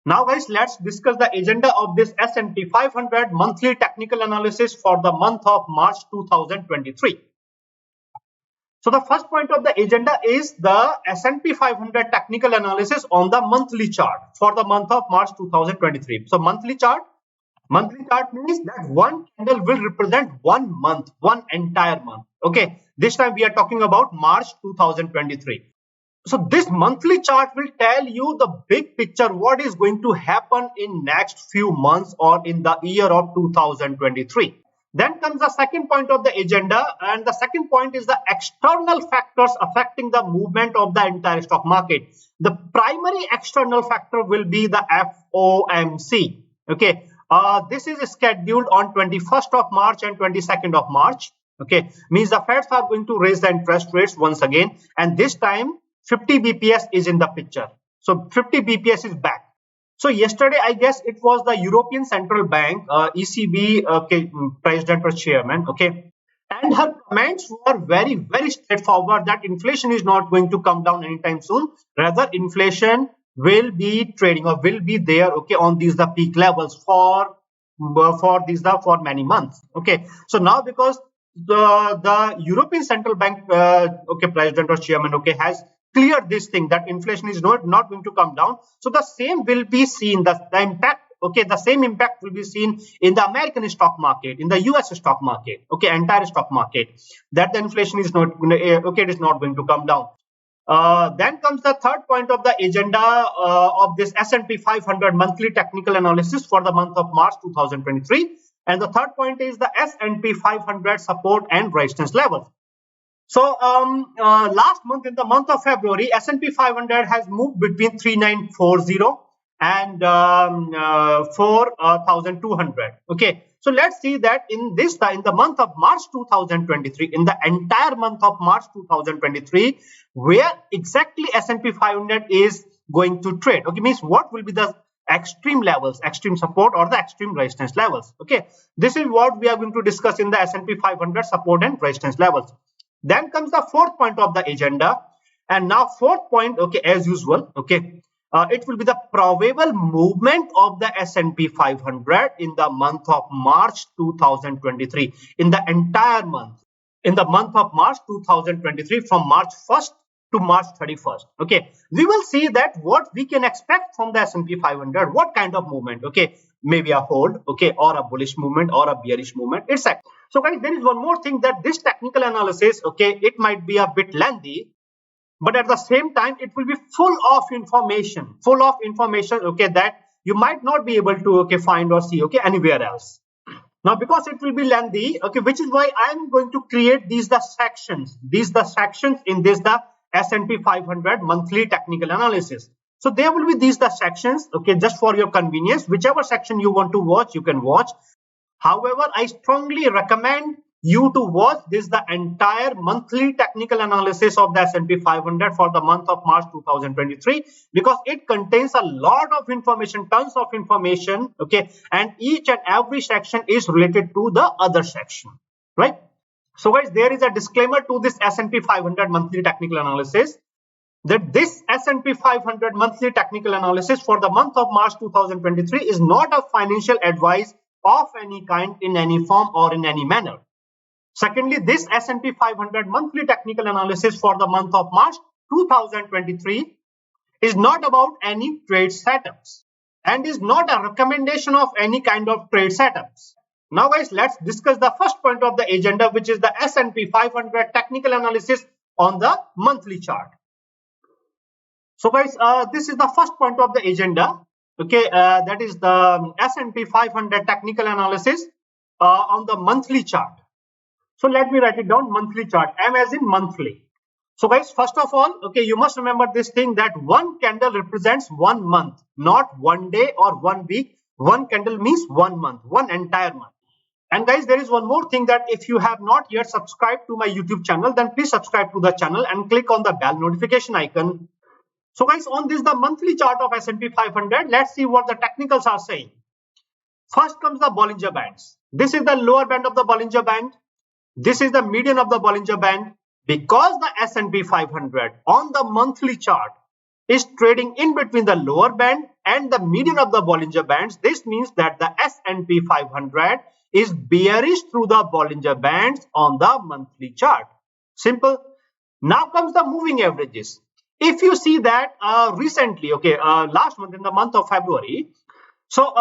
Now guys, let's discuss the agenda of this S&P 500 monthly technical analysis for the month of March 2023. So the first point of the agenda is the S&P 500 technical analysis on the monthly chart for the month of March 2023. So monthly chart means that one candle will represent 1 month, one entire month. Okay, this time we are talking about March 2023. So this monthly chart will tell you the big picture, what is going to happen in next few months or in the year of 2023. Then comes the second point of the agenda, and the second point is the external factors affecting the movement of the entire stock market. The primary external factor will be the FOMC. Okay, this is scheduled on 21st of March and 22nd of March. Okay, means the Feds are going to raise the interest rates once again, and this time 50 BPS is in the picture. So 50 BPS is back. So yesterday, I guess it was the European Central Bank, ECB president or chairman, okay, and her comments were very, very straightforward that inflation is not going to come down anytime soon. Rather, inflation will be trading or will be there, okay, on these the peak levels for many months. Okay, so now because the European Central Bank president or chairman, okay, has cleared this thing that inflation is not going to come down, so the same will be seen, the impact, okay, the same impact will be seen in the American stock market, in the US stock market, okay, entire stock market, that the inflation is not it is not going to come down. Then comes the third point of the agenda of this S&P 500 monthly technical analysis for the month of March 2023, and the third point is the S&P 500 support and resistance levels. So last month, in the month of February, S&P 500 has moved between 3940 and 4200. Okay, so let's see that in the month of March 2023, in the entire month of March 2023, where exactly S&P 500 is going to trade. Okay, means what will be the extreme levels, extreme support or the extreme resistance levels. Okay, this is what we are going to discuss in the S&P 500 support and resistance levels. Then comes the fourth point of the agenda, and now fourth point, okay, as usual, okay, it will be the probable movement of the S&P 500 in the month of March 2023, in the entire month, in the month of March 2023, from March 1st to March 31st. Okay, we will see that what we can expect from the S&P 500, what kind of movement, okay, maybe a hold, okay, or a bullish movement or a bearish movement, etc. So guys, there is one more thing, that this technical analysis, okay, it might be a bit lengthy, but at the same time it will be full of information, okay, that you might not be able to, okay, find or see, okay, anywhere else. Now because it will be lengthy, okay, which is why I'm going to create these the sections in this the S&P 500 monthly technical analysis. So there will be these the sections, okay, just for your convenience. Whichever section you want to watch, you can watch. However, I strongly recommend you to watch this the entire monthly technical analysis of the S&P 500 for the month of March 2023, because it contains a lot of information, tons of information, okay, and each and every section is related to the other section, right? So guys, there is a disclaimer to this S&P 500 monthly technical analysis, that this S&P 500 monthly technical analysis for the month of March 2023 is not a financial advice of any kind, in any form or in any manner. Secondly, this S&P 500 monthly technical analysis for the month of March 2023 is not about any trade setups and is not a recommendation of any kind of trade setups. Now guys, let's discuss the first point of the agenda, which is the S&P 500 technical analysis on the monthly chart. So guys, this is the first point of the agenda, okay, that is the S&P 500 technical analysis on the monthly chart. So let me write it down, monthly chart, M as in monthly. So guys, first of all, okay, you must remember this thing, that one candle represents 1 month, not 1 day or 1 week. One candle means 1 month, one entire month. And guys, there is one more thing, that if you have not yet subscribed to my YouTube channel, then please subscribe to the channel and click on the bell notification icon. So guys, on this the monthly chart of S&P 500, let's see what the technicals are saying. First comes the Bollinger Bands. This is the lower band of the Bollinger Band. This is the median of the Bollinger Band. Because the S&P 500 on the monthly chart is trading in between the lower band and the median of the Bollinger Bands, this means that the S&P 500 is bearish through the Bollinger Bands on the monthly chart. Simple. Now comes the moving averages. If you see that recently, last month in the month of February, so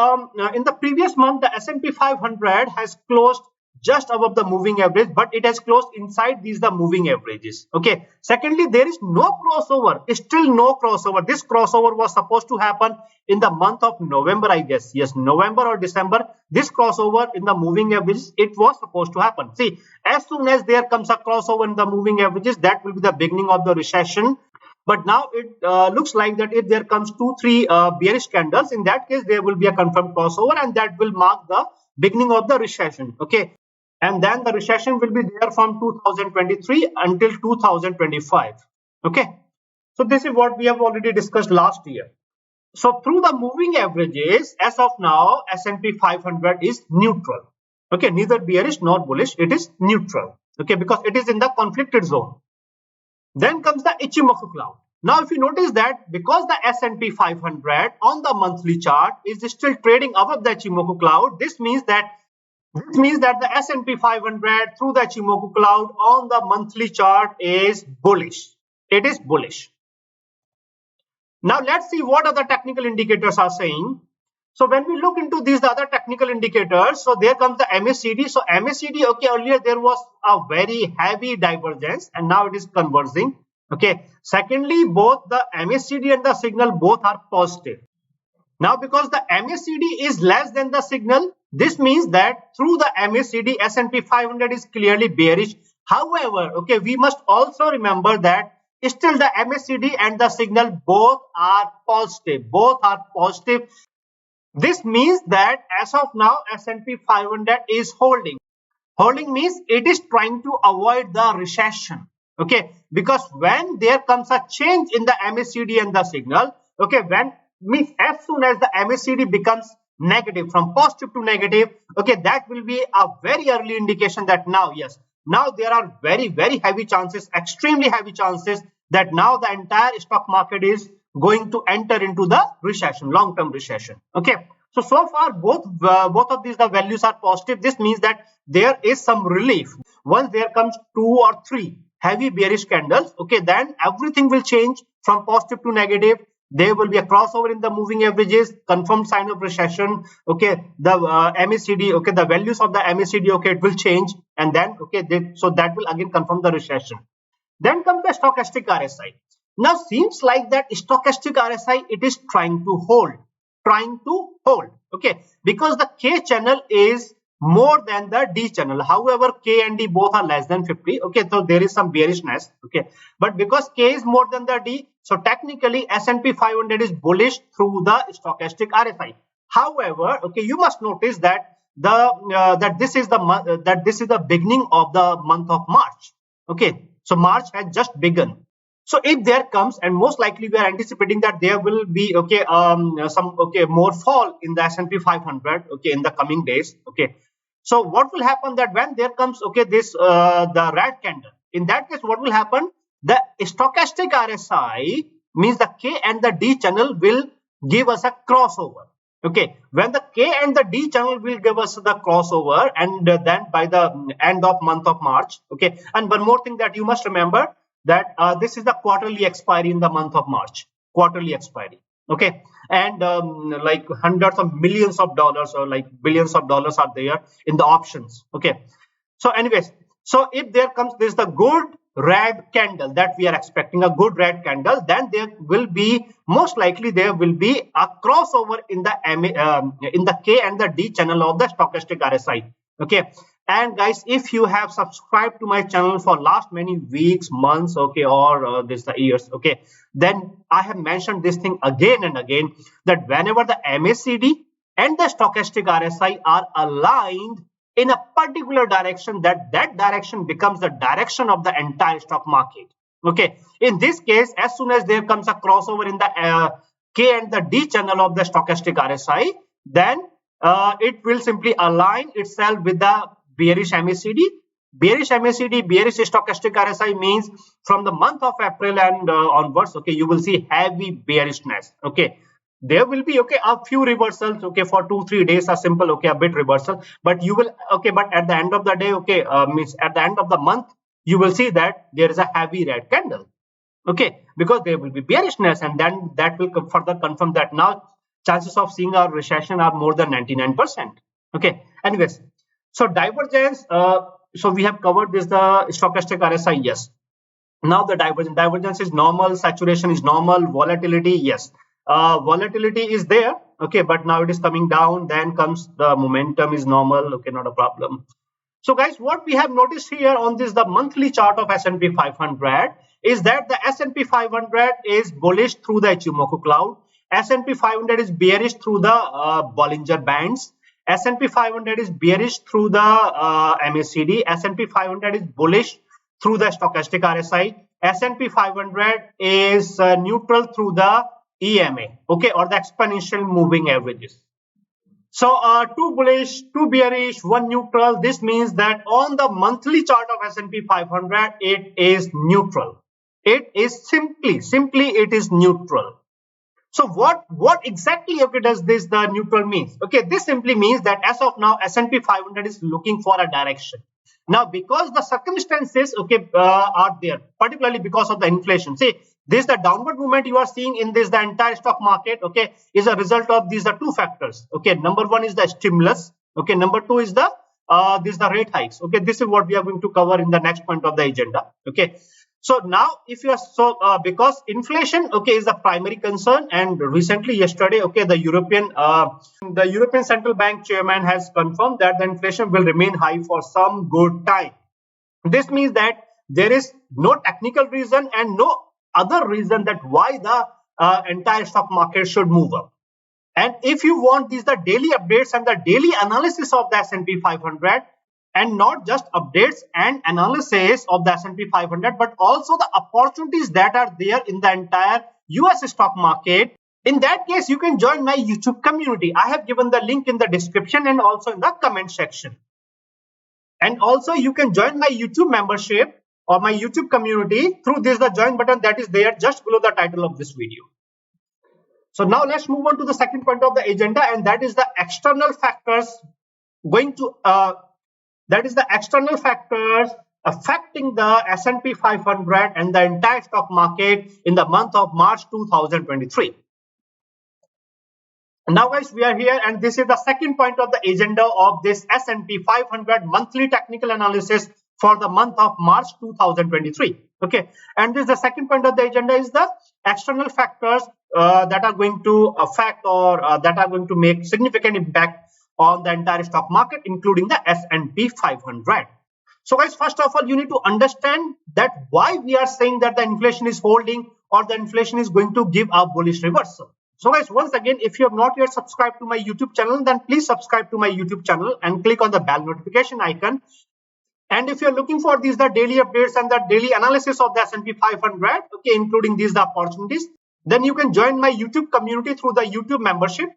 in the previous month, the S&P 500 has closed just above the moving average, but it has closed inside these the moving averages. Okay. Secondly, there is no crossover. Still no crossover. This crossover was supposed to happen in the month of November, I guess. Yes, November or December. This crossover in the moving averages, it was supposed to happen. See, as soon as there comes a crossover in the moving averages, that will be the beginning of the recession. But now it looks like that if there comes 2-3 bearish candles, in that case there will be a confirmed crossover, and that will mark the beginning of the recession. Okay, and then the recession will be there from 2023 until 2025. Okay, so this is what we have already discussed last year. So through the moving averages, as of now, S&P 500 is neutral. Okay, neither bearish nor bullish. It is neutral. Okay, because it is in the conflicted zone. Then comes the Ichimoku cloud. Now, if you notice that because the S&P 500 on the monthly chart is still trading above the Ichimoku cloud, this means that the S&P 500 through the Ichimoku cloud on the monthly chart is bullish. It is bullish. Now, let's see what other technical indicators are saying. So when we look into these other technical indicators, so there comes the MACD. So MACD, okay, earlier there was a very heavy divergence and now it is converging. Okay. Secondly, both the MACD and the signal both are positive. Now, because the MACD is less than the signal, this means that through the MACD, S&P 500 is clearly bearish. However, okay, we must also remember that still the MACD and the signal both are positive. Both are positive. This means that as of now, S&P 500 is holding. Holding means it is trying to avoid the recession. Okay, because when there comes a change in the MACD and the signal, okay, when means as soon as the MACD becomes negative, from positive to negative, okay, that will be a very early indication that now, yes, now there are very, very heavy chances, extremely heavy chances that now the entire stock market is going to enter into the recession, long-term recession. Okay, so far both of these the values are positive. This means that there is some relief. Once there comes 2 or 3 heavy bearish candles, okay, then everything will change from positive to negative. There will be a crossover in the moving averages, confirmed sign of recession. Okay, the MACD, okay, the values of the MACD, okay, it will change, and then okay, so that will again confirm the recession. Then comes the stochastic RSI. Now seems like that stochastic RSI, it is trying to hold, okay, because the K channel is more than the D channel. However, K and D both are less than 50. Okay, so there is some bearishness. Okay, but because K is more than the D, so technically S&P 500 is bullish through the stochastic RSI. However, okay, you must notice that this is the beginning of the month of March. Okay, so March has just begun. So if there comes, and most likely we are anticipating that there will be more fall in the S&P 500 in the coming days. Okay, so what will happen that when there comes the red candle, in that case what will happen, the stochastic RSI means the K and the D channel will give us a crossover. Okay, when the K and the D channel will give us the crossover, and then by the end of month of March. Okay, and one more thing that you must remember, that this is the quarterly expiry in the month of March, quarterly expiry. Okay, and like hundreds of millions of dollars or like billions of dollars are there in the options. Okay, so anyways, so if there comes this the good red candle that we are expecting, a good red candle, then there will be most likely there will be a crossover in the K and the D channel of the stochastic RSI. Okay, and guys, if you have subscribed to my channel for last many weeks, months, okay, or the years, okay, then I have mentioned this thing again and again, that whenever the MACD and the stochastic RSI are aligned in a particular direction, that direction becomes the direction of the entire stock market. Okay, in this case, as soon as there comes a crossover in the K and the D channel of the stochastic RSI, then it will simply align itself with the bearish MACD. Bearish MACD, bearish stochastic RSI means from the month of April and onwards, okay, you will see heavy bearishness. Okay, there will be a few reversals for 2-3 days, a simple a bit reversal, but you will but at the end of the day means at the end of the month you will see that there is a heavy red candle, because there will be bearishness, and then that will further confirm that now chances of seeing a recession are more than 99%. Anyways, so divergence, so we have covered this, the stochastic RSI. Yes, now the divergence is normal, saturation is normal, volatility, yes, volatility is there, but now it is coming down, then comes the momentum is normal, not a problem. So guys, what we have noticed here on this, the monthly chart of S&P 500, is that the S&P 500 is bullish through the Ichimoku cloud. S&P 500 is bearish through the Bollinger Bands. S&P 500 is bearish through the MACD. S&P 500 is bullish through the stochastic RSI. S&P 500 is neutral through the EMA, or the exponential moving averages. So 2 bullish, 2 bearish, 1 neutral. This means that on the monthly chart of S&P 500, it is neutral. It is simply it is neutral. So what exactly does this the neutral means? This simply means that as of now S&P 500 is looking for a direction. Now because the circumstances are there, particularly because of the inflation. See, this the downward movement you are seeing in this the entire stock market is a result of these the two factors. Number one is the stimulus. Number two is the this the rate hikes. This is what we are going to cover in the next point of the agenda. So now if you are because inflation is the primary concern, and recently yesterday the European Central Bank chairman has confirmed that the inflation will remain high for some good time. This means that there is no technical reason and no other reason that why the entire stock market should move up. And if you want these the daily updates and the daily analysis of the S&P 500, and not just updates and analysis of the S&P 500, but also the opportunities that are there in the entire US stock market, in that case you can join my YouTube community. I have given the link in the description and also in the comment section. And also you can join my YouTube membership or my YouTube community through this the join button that is there just below the title of this video. So now let's move on to the second point of the agenda, and that is the external factors affecting the S&P 500 and the entire stock market in the month of March 2023. Now guys, we are here, and this is the second point of the agenda of this S&P 500 monthly technical analysis for the month of March 2023. And this the second point of the agenda is the external factors that are going to affect or that are going to make significant impact on the entire stock market, including the S&P 500. So guys, first of all, you need to understand that why we are saying that the inflation is holding or the inflation is going to give a bullish reversal. So guys, once again, if you have not yet subscribed to my YouTube channel, then please subscribe to my YouTube channel and click on the bell notification icon. And if you're looking for these the daily updates and the daily analysis of the S&P 500, including these the opportunities, then you can join my YouTube community through the YouTube membership.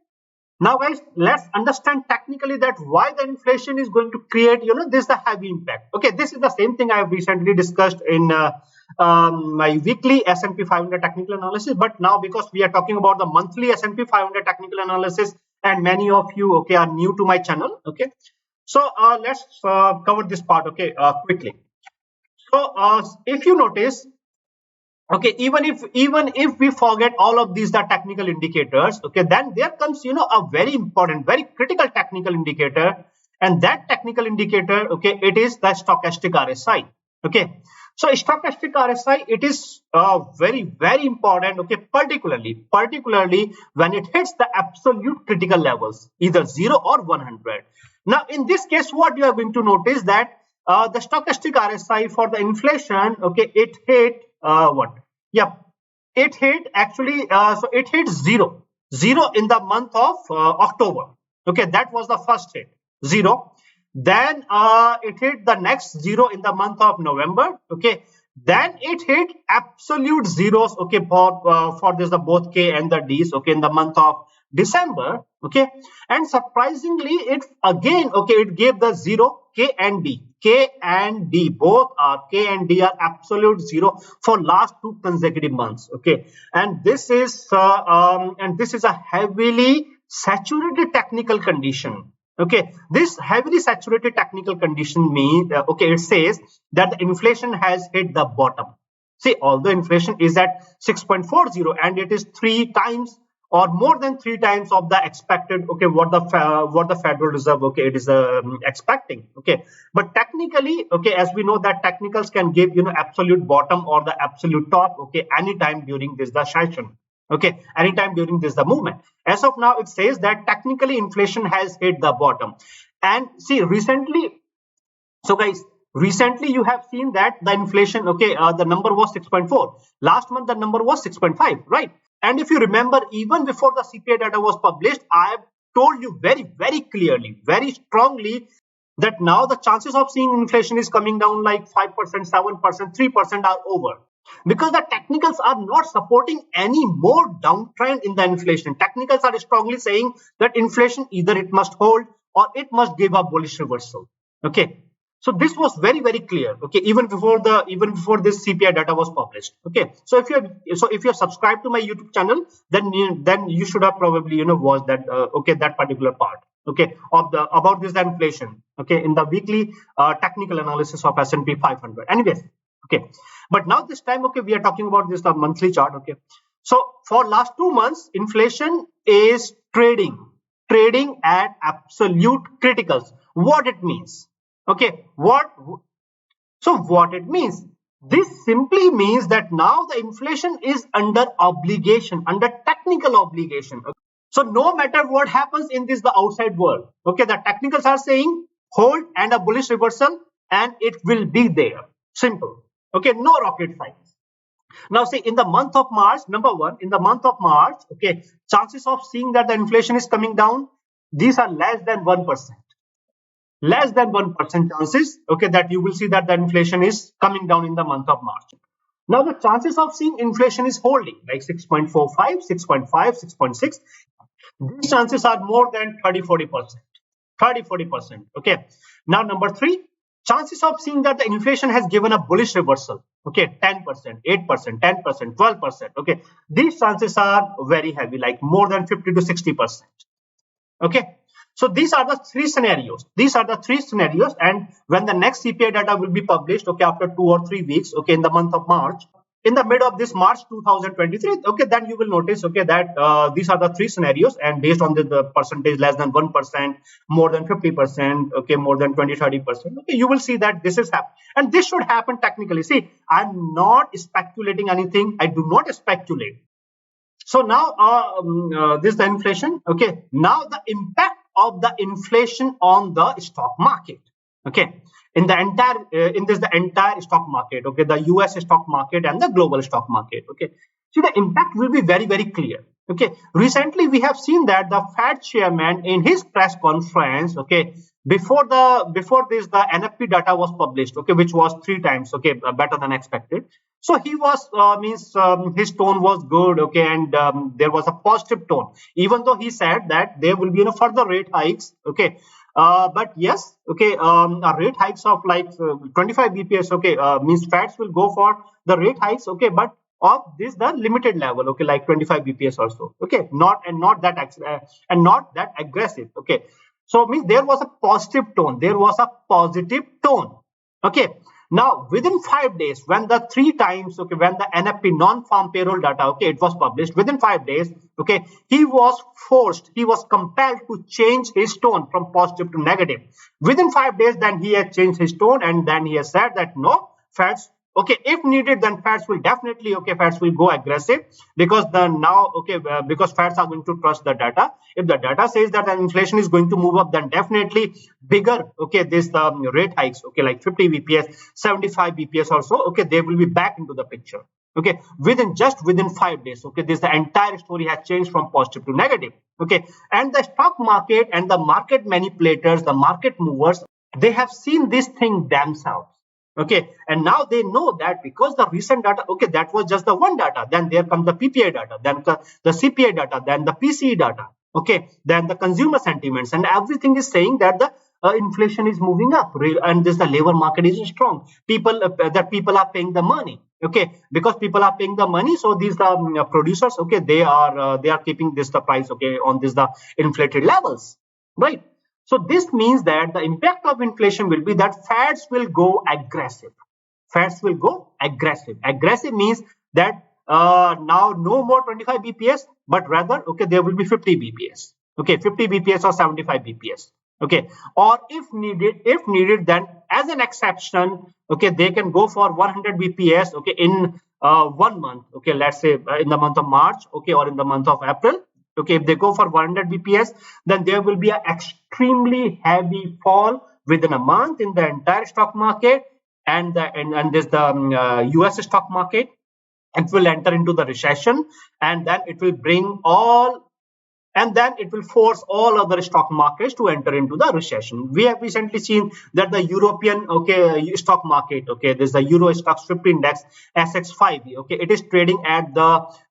Now guys, let's understand technically that why the inflation is going to create this the heavy impact. This is the same thing I have recently discussed in my weekly S&P 500 technical analysis, but now because we are talking about the monthly S&P 500 technical analysis and many of you are new to my channel, so let's cover this part quickly. So if you notice, even if we forget all of these the technical indicators, then there comes a very important, very critical technical indicator, and that technical indicator it is the stochastic RSI. So stochastic RSI, it is very important, particularly when it hits the absolute critical levels, either 0 or 100. Now in this case, what you are going to notice that the stochastic RSI for the inflation, it hit it hit actually so it hit zero in the month of October. That was the first hit, 0. Then it hit the next 0 in the month of November. Then it hit absolute zeros for this the both K and the D's in the month of December, okay, and surprisingly it again, okay, it gave the zero. K and D both are, K and D are absolute zero for last 2 consecutive months, okay, and this is a heavily saturated technical condition. Okay, this heavily saturated technical condition means, okay, it says that the inflation has hit the bottom. See, although inflation is at 6.40 and it is 3 times or more than 3 times of the expected, okay, what the Federal Reserve, okay, it is expecting, okay, but technically, okay, as we know that technicals can give, absolute bottom or the absolute top, okay, anytime during this the session. Okay, anytime during this the movement. As of now, it says that technically inflation has hit the bottom. And see, recently, so guys, recently you have seen that the inflation, okay, the number was 6.4. Last month the number was 6.5, right? And if you remember, even before the CPI data was published, I have told you very, very clearly, very strongly that now the chances of seeing inflation is coming down like 5%, 7%, 3% are over. Because the technicals are not supporting any more downtrend in the inflation. Technicals are strongly saying that inflation either it must hold or it must give a bullish reversal. Okay, so this was very, very clear. Okay, even before this CPI data was published. Okay, so if you're subscribed to my YouTube channel, then you should have probably watched that that particular part. Okay, of the about this inflation. Okay, in the weekly technical analysis of S&P 500. Anyways. Okay, but now this time, okay, we are talking about this the monthly chart. Okay, so for last 2 months, inflation is trading at absolute criticals. What it means? Okay, what it means? This simply means that now the inflation is under obligation, under technical obligation. Okay? So no matter what happens in this the outside world, okay, the technicals are saying hold and a bullish reversal, and it will be there. Simple. Okay, no rocket science. Now, see, in the month of March, number one, in the month of March, okay, chances of seeing that the inflation is coming down, these are less than 1%. Less than 1% chances, okay, that you will see that the inflation is coming down in the month of March. Now, the chances of seeing inflation is holding like 6.45, 6.5, 6.6. These chances are more than 30-40%. 30-40%. Okay. Now, number three, chances of seeing that the inflation has given a bullish reversal. Okay, 10%, 8%, 10%, 12%. Okay, these chances are very heavy, like more than 50-60%. Okay, so these are the 3 scenarios. These are the 3 scenarios, and when the next CPI data will be published, okay, after 2 or 3 weeks, okay, in the month of March, in the mid of this March 2023, okay, then you will notice, okay, that these are the 3 scenarios, and based on the percentage less than 1%, more than 50%, okay, more than 20-30%, okay, you will see that this is happening, and this should happen technically. See, I'm not speculating anything. I do not speculate. So now this is the inflation. Okay, now the impact of the inflation on the stock market. Okay, in the entire stock market. Okay, the US stock market and the global stock market. Okay, so the impact will be very, very clear. Okay, recently we have seen that the Fed chairman in his press conference, okay, before this the NFP data was published, okay, which was 3 times, okay, better than expected. So he was his tone was good, okay, and there was a positive tone, even though he said that there will be further rate hikes, okay. But yes, okay, rate hikes of like 25 BPS, okay, means Feds will go for the rate hikes, okay, but of this the limited level, okay, like 25 BPS or so, okay, not that aggressive, okay. So means there was a positive tone, okay. Now within 5 days, when the 3 times, okay, when the NFP non-farm payroll data, okay, it was published, within 5 days, okay, he was compelled to change his tone from positive to negative. Within 5 days, then he has changed his tone, and then he has said that no, Feds, okay, if needed, then Feds will definitely, okay, Feds will go aggressive, because because Feds are going to trust the data. If the data says that the inflation is going to move up, then definitely bigger, okay, this rate hikes, okay, like 50 BPS, 75 BPS or so, okay, they will be back into the picture. Okay, within 5 days, okay, this the entire story has changed from positive to negative. Okay, and the stock market and the market manipulators, the market movers, they have seen this thing themselves. Okay, and now they know that because the recent data, okay, that was just the one data, then there comes the PPI data, then the CPI data, then the PCE data. Okay, then the consumer sentiments and everything is saying that the inflation is moving up, and this the labor market is strong. People are paying the money. Okay, because people are paying the money, so these the producers. Okay, they are keeping this the price. Okay, on this the inflated levels, right? So this means that the impact of inflation will be that Feds will go aggressive. Feds will go aggressive. Aggressive means that now no more 25 bps, but rather okay there will be 50 bps. Okay, 50 bps or 75 bps. Okay, or if needed, then as an exception, okay, they can go for 100 bps. Okay, in 1 month. Okay, let's say in the month of March. Okay, or in the month of April. Okay, if they go for 100 bps, then there will be an extremely heavy fall within a month in the entire stock market, and there's the US stock market. It will enter into the recession, and then it will bring all and then it will force all other stock markets to enter into the recession. We have recently seen that the European stock market, okay, there's the Euro Stoxx 50 Index SX5, okay, it is trading at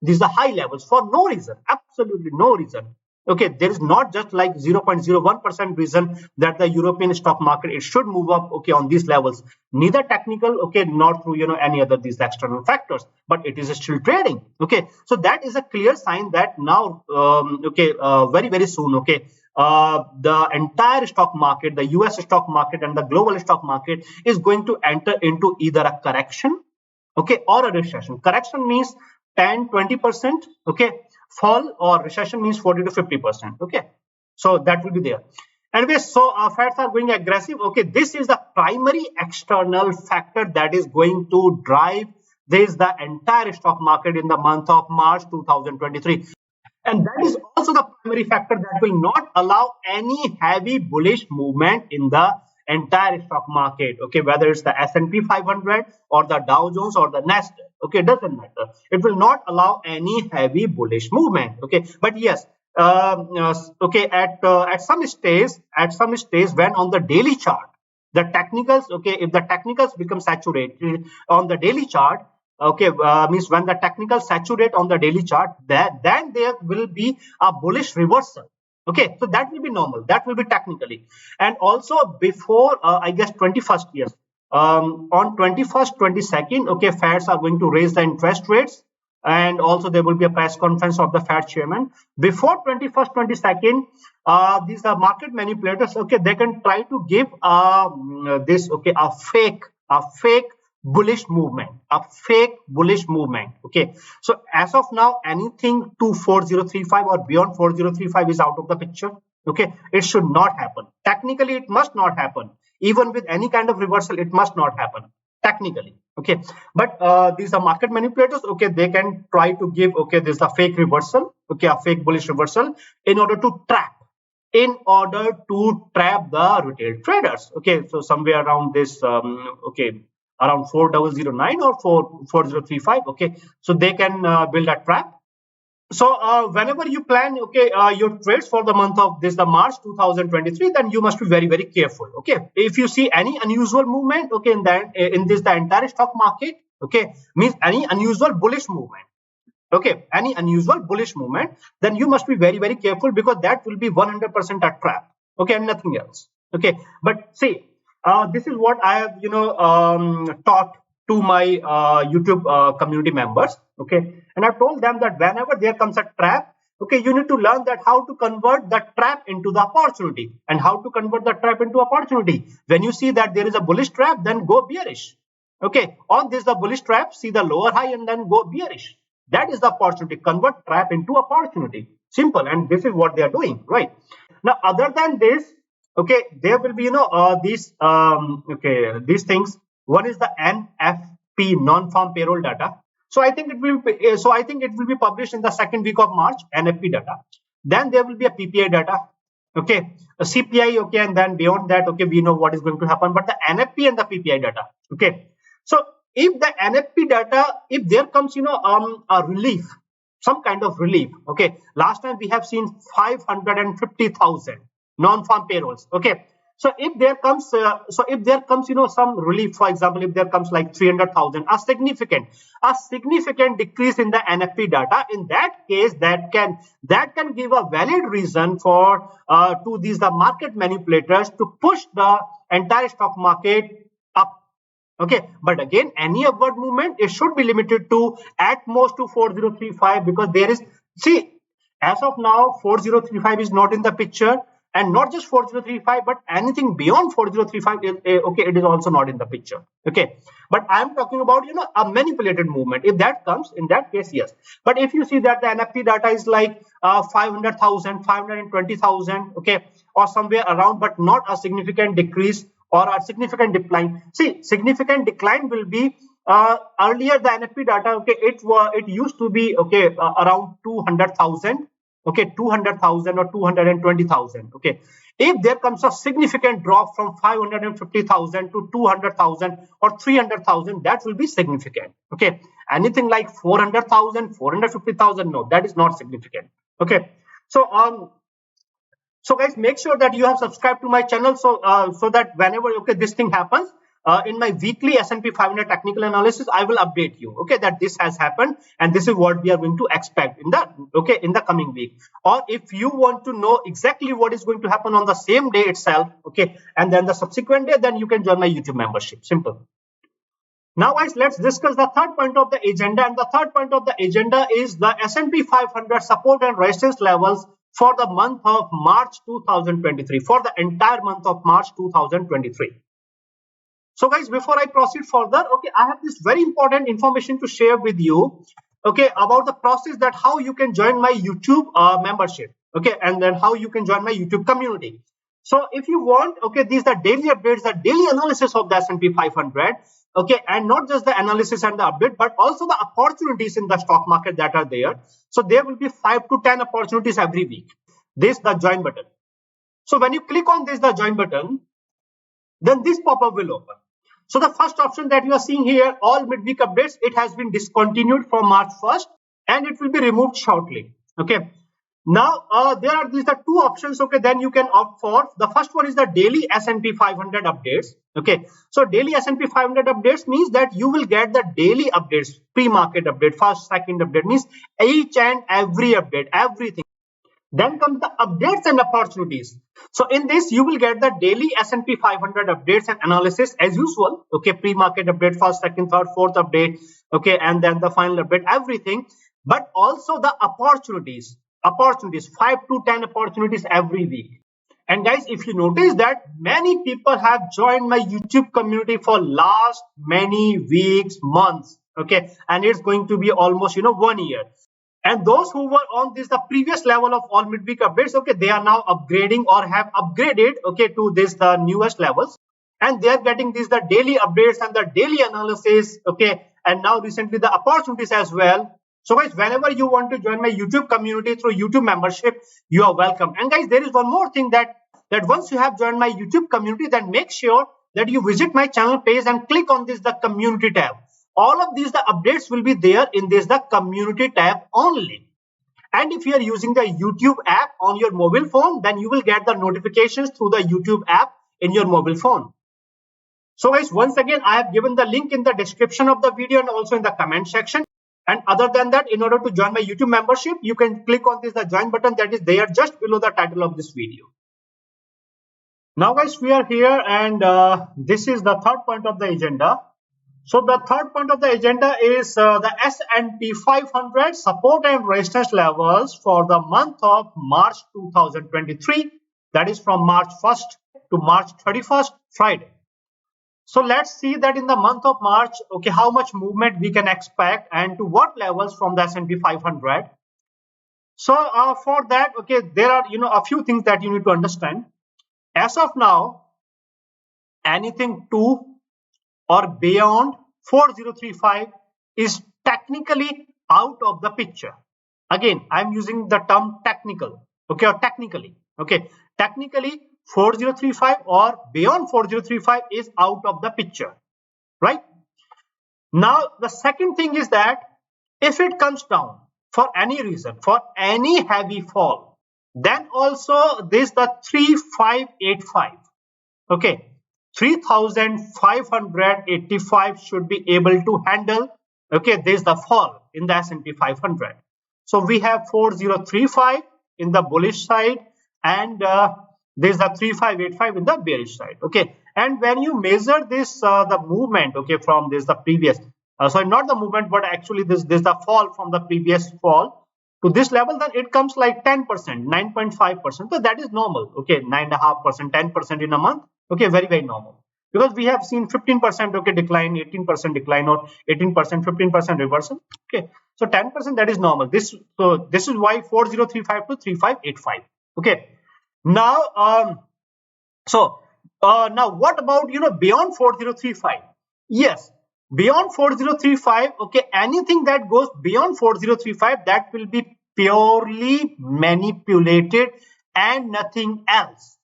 these are high levels for no reason, absolutely no reason. Okay, there is not just like 0.01% reason that the European stock market it should move up, okay, on these levels. Neither technical, okay, nor through any other these external factors, but it is still trading. Okay, so that is a clear sign that now, very very soon, okay, the entire stock market, the US stock market and the global stock market is going to enter into either a correction, okay, or a recession. Correction means 10-20%, okay, fall, or recession means 40 to 50%. Okay, so that will be there. Anyway, so Feds are going aggressive. Okay, this is the primary external factor that is going to drive this the entire stock market in the month of March 2023. And that is also the primary factor that will not allow any heavy bullish movement in the entire stock market. Okay, whether it's the S&P 500 or the Dow Jones or the Nasdaq. Okay, it doesn't matter. It will not allow any heavy bullish movement. Okay, but yes, okay, at some stage, when on the daily chart, the technicals, okay, if the technicals become saturated on the daily chart, okay, means when the technical saturate on the daily chart, then there will be a bullish reversal. Okay, so that will be normal, that will be technically. And also before I guess 21st years, on 21st 22nd, okay, Feds are going to raise the interest rates, and also there will be a press conference of the Fed chairman. Before 21st 22nd, these are market manipulators, okay, they can try to give this, okay, a fake bullish movement, a fake bullish movement. Okay, so as of now, anything to 4035 or beyond 4035 is out of the picture. Okay, it should not happen. Technically, it must not happen. Even with any kind of reversal, it must not happen technically. Okay, but these are market manipulators. Okay, they can try to give, okay, this is a fake reversal, okay, a fake bullish reversal in order to trap the retail traders. Okay, so somewhere around this, okay, around 4009 or 4035. Okay, so they can build a trap. So whenever you plan, okay, your trades for the month of the March 2023, then you must be very very careful. Okay, if you see any unusual movement, okay, in the entire stock market, okay, means any unusual bullish movement, okay, any unusual bullish movement, then you must be very very careful, because that will be 100% a trap. Okay, and nothing else. Okay, but see, this is what I have taught to my YouTube community members. Okay, and I've told them that whenever there comes a trap, okay, you need to learn that how to convert the trap into the opportunity. And how to convert the trap into opportunity? When you see that there is a bullish trap, then go bearish. Okay, on this the bullish trap, see the lower high and then go bearish. That is the opportunity. Convert trap into opportunity. Simple. And this is what they are doing, right? Now, other than this, okay, there will be these things. One is the NFP, non-farm payroll data. So I think it will be published in the second week of March, NFP data. Then there will be a PPI data, okay, a CPI, okay, and then beyond that, okay, we know what is going to happen. But the NFP and the PPI data, okay. So if the NFP data, if there comes a relief, some kind of relief, okay, last time we have seen 550,000 non-farm payrolls, okay. So if there comes, some relief, for example, if there comes like 300,000, a significant decrease in the NFP data, in that case, that can give a valid reason for to these the market manipulators to push the entire stock market up. Okay, but again, any upward movement, it should be limited to at most to 4035, because there is, see, as of now 4035 is not in the picture, and not just 4035, but anything beyond 4035 is okay, it is also not in the picture. Okay, but I am talking about a manipulated movement. If that comes, in that case, yes. But if you see that the NFP data is like 500,000, 520,000, okay, or somewhere around, but not a significant decrease or a significant decline. See, significant decline will be earlier the NFP data, okay, it used to be, okay, around 200,000, okay, 200,000 or 220,000. Okay, if there comes a significant drop from 550,000 to 200,000 or 300,000, that will be significant. Okay, anything like 400,000, 450,000, no, that is not significant. Okay, so guys, make sure that you have subscribed to my channel, so that whenever, okay, this thing happens, in my weekly S&P 500 technical analysis, I will update you, okay, that this has happened and this is what we are going to expect in the coming week. Or if you want to know exactly what is going to happen on the same day itself, okay, and then the subsequent day, then you can join my YouTube membership. Simple. Now guys, let's discuss the third point of the agenda, and the third point of the agenda is the S&P 500 support and resistance levels for the month of March 2023, for the entire month of March 2023. So guys, before I proceed further, okay, I have this very important information to share with you, okay, about the process that how you can join my YouTube membership, okay, and then how you can join my YouTube community. So if you want, okay, these are daily updates, the daily analysis of the S&P 500, okay, and not just the analysis and the update, but also the opportunities in the stock market that are there. So there will be 5 to 10 opportunities every week. This the join button. So when you click on this the join button, then this pop-up will open. So the first option that you are seeing here, all midweek updates, it has been discontinued from March 1st and it will be removed shortly. Okay. Now there are these the two options. Okay, then you can opt for the first one is the daily S&P 500 updates. Okay, so daily S&P 500 updates means that you will get the daily updates, pre-market update, first, second update, means each and every update, everything. Then comes the updates and opportunities. So in this, you will get the daily S&P 500 updates and analysis as usual. Okay, pre-market update, first, second, third, fourth update. Okay, and then the final update, everything. But also the opportunities, 5 to 10 opportunities every week. And guys, if you notice that many people have joined my YouTube community for last many weeks, months. Okay, and it's going to be almost 1 year. And those who were on this the previous level of all midweek updates, okay, they are now upgrading or have upgraded, okay, to this the newest levels, and they are getting these the daily updates and the daily analysis, okay, and now recently the opportunities as well. So guys, whenever you want to join my YouTube community through YouTube membership, you are welcome. And guys, there is one more thing that once you have joined my YouTube community, then make sure that you visit my channel page and click on this the community tab. All of these the updates will be there in this the community tab only. And if you are using the YouTube app on your mobile phone, then you will get the notifications through the YouTube app in your mobile phone. So guys, once again, I have given the link in the description of the video and also in the comment section. And other than that, in order to join my YouTube membership, you can click on this the join button that is there just below the title of this video. Now guys, we are here and this is the third point of the agenda. So the third point of the agenda is the S&P 500 support and resistance levels for the month of March 2023. That is from March 1st to March 31st, Friday. So let's see that in the month of March, okay, how much movement we can expect and to what levels from the S&P 500. So for that, okay, there are a few things that you need to understand. As of now, anything to or beyond 4035 is technically out of the picture. Again, I'm using the term technical, okay, or technically, okay, technically 4035 or beyond 4035 is out of the picture, right? Now, the second thing is that if it comes down for any reason, for any heavy fall, then also this the 3585. okay, 3,585 should be able to handle, okay, there's the fall in the S&P 500. So we have 4035 in the bullish side, and there's the 3585 in the bearish side, okay. And when you measure this the movement, okay, from this the previous sorry, not the movement, but actually this the fall from the previous fall to this level, then it comes like 10%, 9.5%. So that is normal, okay, 9.5%, 10% in a month, okay, very, very normal. Because we have seen 15%, okay, decline, 18% decline, or 18%, 15% reversal, okay. So 10%, that is normal. This is why 4035 to 3585, okay. Now, now what about beyond 4035? Yes, beyond 4035, okay, anything that goes beyond 4035, that will be purely manipulated and nothing else.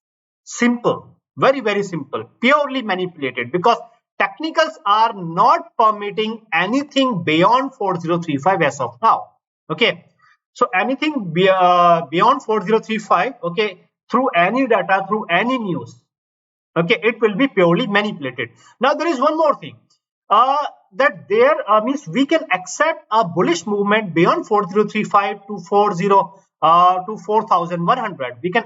Simple, very, very simple, purely manipulated, because technicals are not permitting anything beyond 4035 as of now, okay. So anything beyond 4035, okay, through any data, through any news, okay, it will be purely manipulated. Now there is one more thing, that there means we can accept a bullish movement beyond 4035 to 4100. We can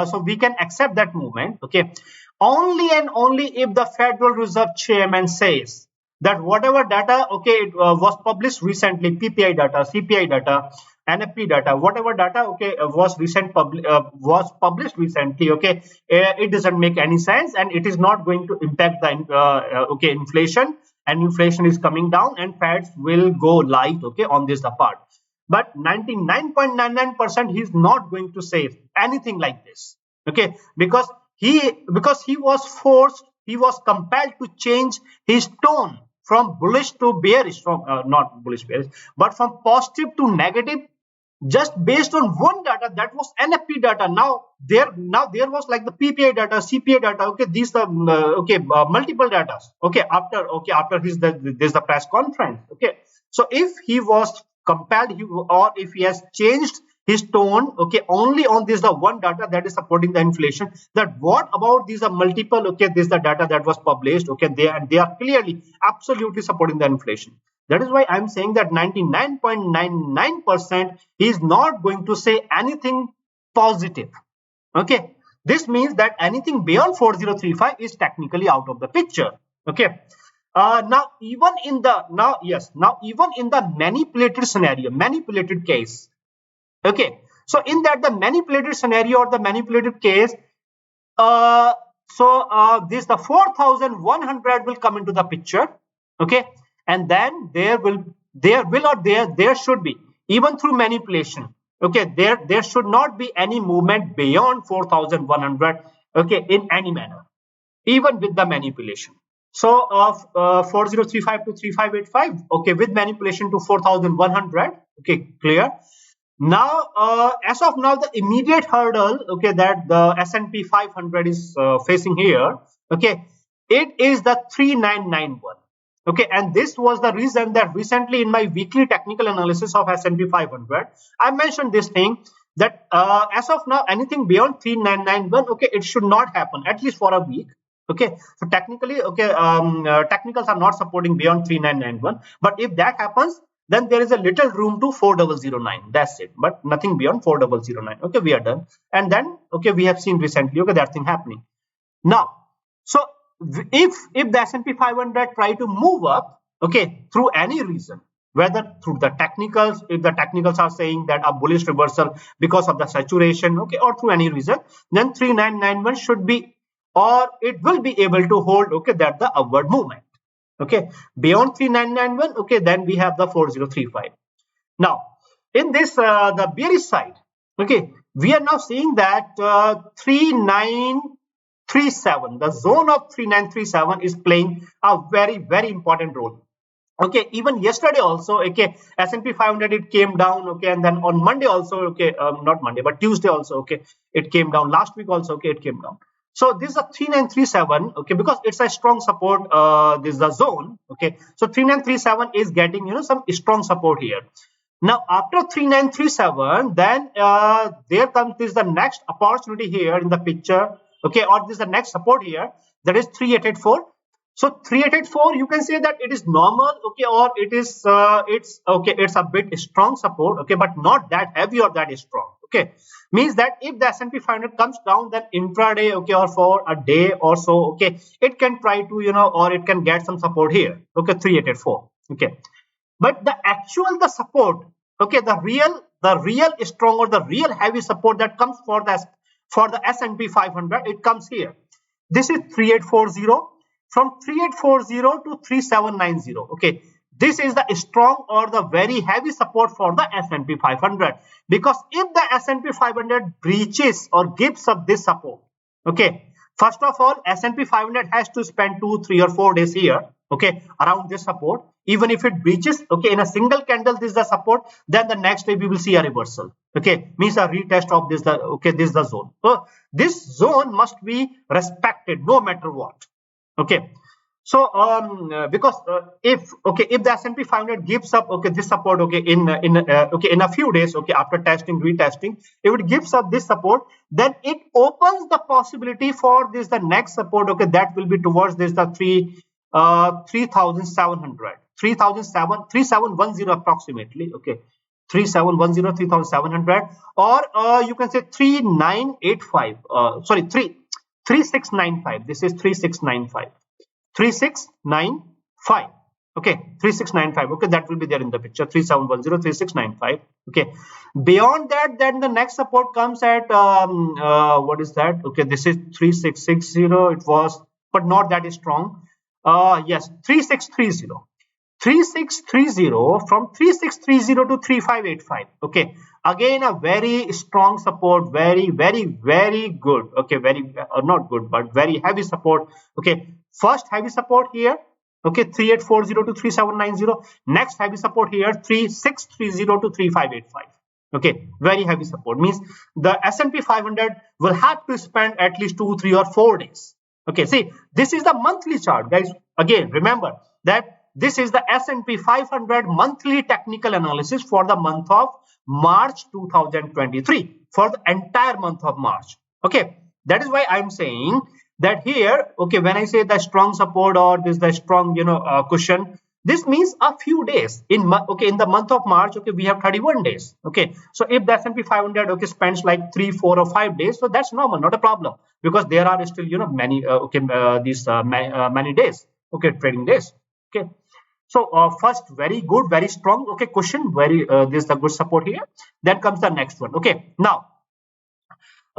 so we can accept that movement, okay, only and only if the Federal Reserve Chairman says that whatever data, okay, it was published recently, PPI data, CPI data, NFP data, whatever data, okay, was published recently, okay, it doesn't make any sense, and it is not going to impact the okay, inflation, and inflation is coming down, and Feds will go light, okay, on this part. But 99.99% he's not going to say anything like this, okay, because he was forced, he was compelled to change his tone from bullish to bearish, from not bullish bearish, but from positive to negative, just based on one data, that was NFP data. Now there was like the PPI data, CPI data, okay, these okay, multiple data, okay, after this the press conference, okay. So if he was compelled, or if he has changed his tone, okay, only on this the one data that is supporting the inflation, that what about these are multiple, okay, this the data that was published, okay, they are clearly absolutely supporting the inflation. That is why I'm saying that 99.99% he is not going to say anything positive, okay. This means that anything beyond 4035 is technically out of the picture, okay. Now even in the manipulated scenario, manipulated case, okay, so in that the manipulated scenario or the manipulated case, this the 4100 will come into the picture, okay, and then there should be, even through manipulation, okay, there should not be any movement beyond 4100, okay, in any manner, even with the manipulation. So 4035 to 3585, okay, with manipulation to 4100, okay, clear. Now as of now, the immediate hurdle, okay, that the S&P 500 is facing here, okay, it is the 3991, okay. And this was the reason that recently in my weekly technical analysis of S&P 500, I mentioned this thing, that as of now, anything beyond 3991, okay, it should not happen, at least for a week, okay. So technically, okay, technicals are not supporting beyond 3991, but if that happens, then there is a little room to 4009, that's it, but nothing beyond 4009, okay, we are done. And then, okay, we have seen recently, okay, that thing happening. Now, so if the S&P 500 try to move up, okay, through any reason, whether through the technicals, if the technicals are saying that a bullish reversal because of the saturation, okay, or through any reason, then 3991 should be, or it will be able to hold, okay, that the upward movement, okay. Beyond 3991, okay, then we have the 4035. Now in this the bearish side, okay, we are now seeing that 3937, the zone of 3937 is playing a very, very important role, okay. Even yesterday also, okay, S&P 500, it came down, okay, and then on Monday also, okay, not Monday but Tuesday also, okay, it came down, last week also, okay, it came down. So this is a 3937, okay, because it's a strong support, this is the zone, okay. So 3937 is getting, some strong support here. Now after 3937, then there comes this the next opportunity here in the picture, okay, or this is the next support here, that is 3884. So 3884, you can say that it is normal, okay, or it is it's okay, it's a bit strong support, okay, but not that heavy or that strong, okay. Means that if the S&P 500 comes down, then intraday, okay, or for a day or so, okay, it can try to, or it can get some support here, okay, 3884, okay. But the support, okay, the real strong or the real heavy support that comes for the S&P 500, it comes here. This is 3840. From 3840 to 3790, okay, this is the strong or the very heavy support for the S&P 500, because if the S&P 500 breaches or gives up this support, okay, first of all, S&P 500 has to spend 2, 3 or 4 days here, okay, around this support. Even if it breaches, okay, in a single candle, this is the support, then the next day we will see a reversal, okay, means a retest of this, this is the zone. So this zone must be respected no matter what, okay. So because if the S&P 500 gives up, okay, this support, okay, in a few days, okay, after testing, retesting, if it gives up this support, then it opens the possibility for this the next support, okay, that will be towards this the 3700, 3710 approximately, okay, 3710, 3700, or you can say 3985, sorry, 3695. This is 3695. 3695, okay, 3695, okay, that will be there in the picture, 3710, 3695, okay. Beyond that, then the next support comes at what is that, okay, this is 3660, it was, but not that strong. Yes, 3630, 3630, from 3630 to 3585, okay, again a very strong support, very good, okay, very not good but very heavy support, okay. First heavy support here, okay, 3840 to 3790. Next heavy support here, 3630 to 3585, okay, very heavy support. Means the S&P 500 will have to spend at least 2, 3 or 4 days, okay. See, this is the monthly chart, guys. Again, remember that this is the S&P 500 monthly technical analysis for the month of March 2023, for the entire month of March, okay. That is why I'm saying that here, okay, when I say the strong support or this the strong, cushion, this means a few days in the month of March, okay, we have 31 days, okay. So if the S&P 500, okay, spends like 3, 4 or 5 days, so that's normal, not a problem, because there are still, many many days, okay, trading days, okay. So first, very good, very strong, okay, cushion, very this is the good support here. Then comes the next one, okay. Now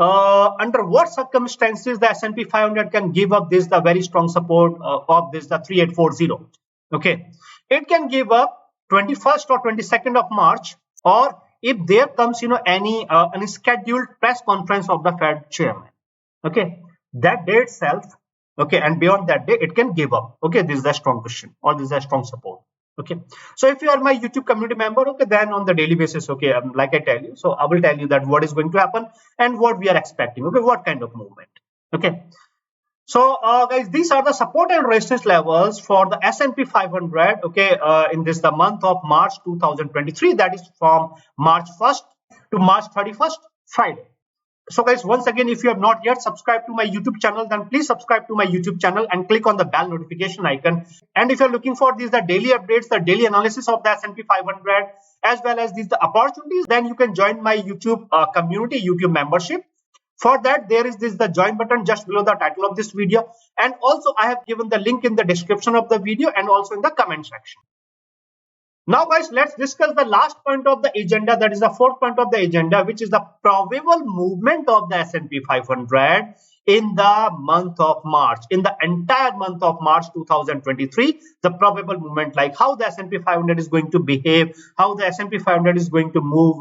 under what circumstances the S&P 500 can give up this the very strong support of this the 3840, okay. It can give up 21st or 22nd of March, or if there comes any unscheduled press conference of the Fed chairman, okay, that day itself, okay, and beyond that day it can give up, okay. This is a strong cushion or this is a strong support, okay. So if you are my YouTube community member, okay, then on the daily basis, okay, like I tell you, so I will tell you that what is going to happen and what we are expecting, okay, what kind of movement, okay. So guys, these are the support and resistance levels for the S&P 500, okay, in this the month of March 2023, that is from March 1st to March 31st, Friday. So guys, once again, if you have not yet subscribed to my YouTube channel, then please subscribe to my YouTube channel and click on the bell notification icon. And if you're looking for these the daily updates, the daily analysis of the S&P 500, as well as these the opportunities, then you can join my YouTube community, YouTube membership. For that, there is the join button just below the title of this video. And also I have given the link in the description of the video and also in the comment section. Now guys, let's discuss the last point of the agenda, that is the fourth point of the agenda, which is the probable movement of the S&P 500 in the month of March, in the entire month of March 2023, the probable movement, like how the S&P 500 is going to behave, how the S&P 500 is going to move,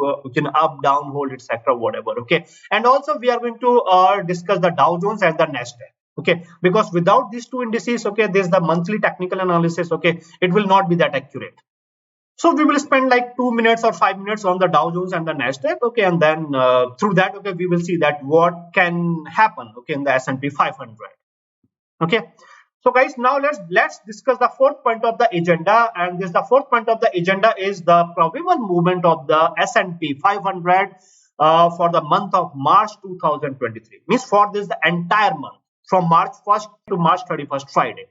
up, down, hold, etc., whatever, okay. And also we are going to discuss the Dow Jones and the Nasdaq, okay, because without these two indices, okay, there's the monthly technical analysis, okay, it will not be that accurate. So we will spend like 2 minutes or 5 minutes on the Dow Jones and the Nasdaq, okay, and then through that, okay, we will see that what can happen, okay, in the S&P 500, okay. So guys, now let's discuss the fourth point of the agenda, and this the fourth point of the agenda is the probable movement of the S&P 500 for the month of March 2023. Means for this the entire month from March 1st to March 31st Friday.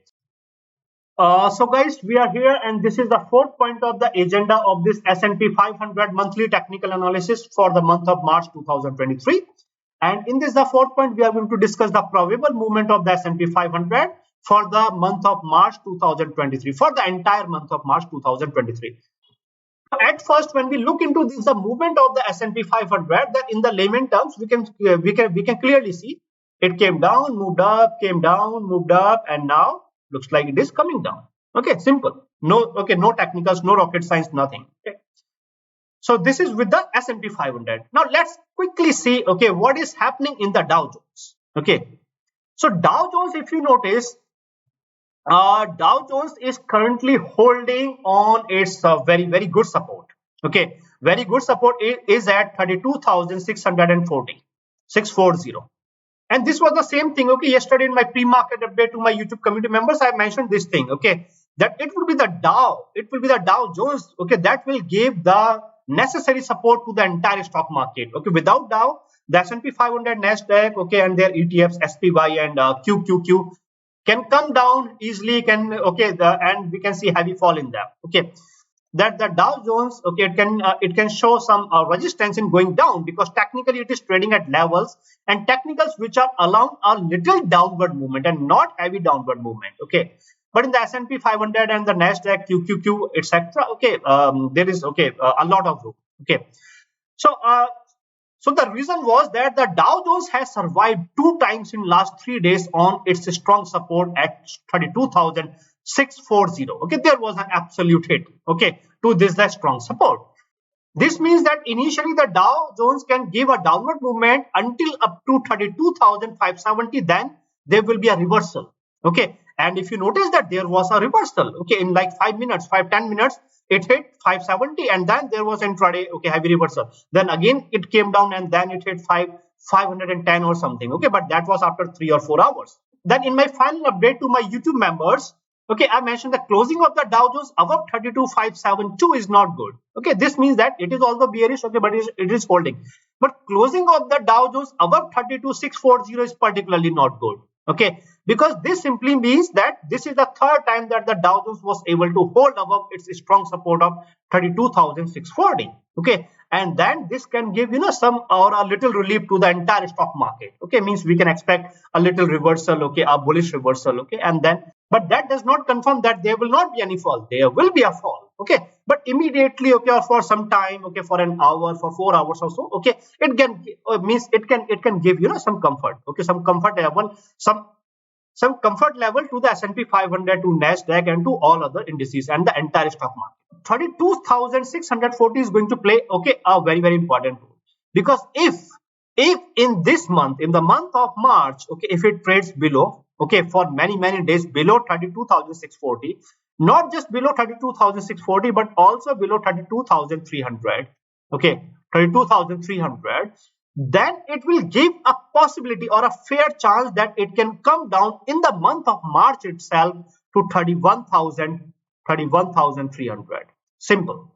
So guys, we are here and this is the fourth point of the agenda of this S&P 500 monthly technical analysis for the month of March 2023. And in this, the fourth point, we are going to discuss the probable movement of the S&P 500 for the month of March 2023, for the entire month of March 2023. At first, when we look into this, the movement of the S&P 500, that in the layman terms, we can clearly see it came down, moved up, came down, moved up, and now looks like it is coming down. Okay, simple. No technicals, no rocket science, nothing. Okay. So this is with the S&P 500. Now let's quickly see, okay, what is happening in the Dow Jones. Okay, so Dow Jones, if you notice, Dow Jones is currently holding on its very good support. Okay, very good support is at 32,640, 640. And this was the same thing, okay, yesterday in my pre-market update to my YouTube community members, I mentioned this thing, okay, that it will be the Dow Jones, okay, that will give the necessary support to the entire stock market. Okay, without Dow, the S&P 500, Nasdaq, okay, and their ETFs, SPY and QQQ can come down easily, and we can see heavy fall in them. Okay, that the Dow Jones, okay, it can show some resistance in going down because technically it is trading at levels and technicals which are allowing a little downward movement and not heavy downward movement. Okay, but in the S&P 500 and the Nasdaq, QQQ, etc., okay, there is a lot of room. Okay, so the reason was that the Dow Jones has survived 2 times in last 3 days on its strong support at 32,640. Okay, there was an absolute hit, okay, to this the strong support. This means that initially the Dow Jones can give a downward movement until up to 32,570. Then there will be a reversal. Okay, and if you notice that there was a reversal, okay, in like 10 minutes, it hit 570 and then there was intraday, okay, heavy reversal. Then again it came down and then it hit 510 or something. Okay, but that was after 3 or 4 hours. Then in my final update to my YouTube members, okay, I mentioned the closing of the Dow Jones above 32,572 is not good. Okay, this means that it is also bearish, okay, but it is holding. But closing of the Dow Jones above 32,640 is particularly not good. Okay, because this simply means that this is the third time that the Dow Jones was able to hold above its strong support of 32,640. Okay, and then this can give some or a little relief to the entire stock market. Okay, means we can expect a little reversal, okay, a bullish reversal, okay, and then but that does not confirm that there will not be any fall. There will be a fall, okay, but immediately, okay, or for some time, okay, for an hour, for 4 hours or so, okay, it can means it can give some comfort, okay, some comfort level, some comfort level to the S&P 500, to Nasdaq, and to all other indices and the entire stock market. 32,640 is going to play, okay, a very important role, because if in this month, in the month of March, okay, if it trades below, okay, for many days below 32,640, not just below 32,640 but also below 32,300, okay, 32,300, then it will give a possibility or a fair chance that it can come down in the month of March itself to 31,300. Simple.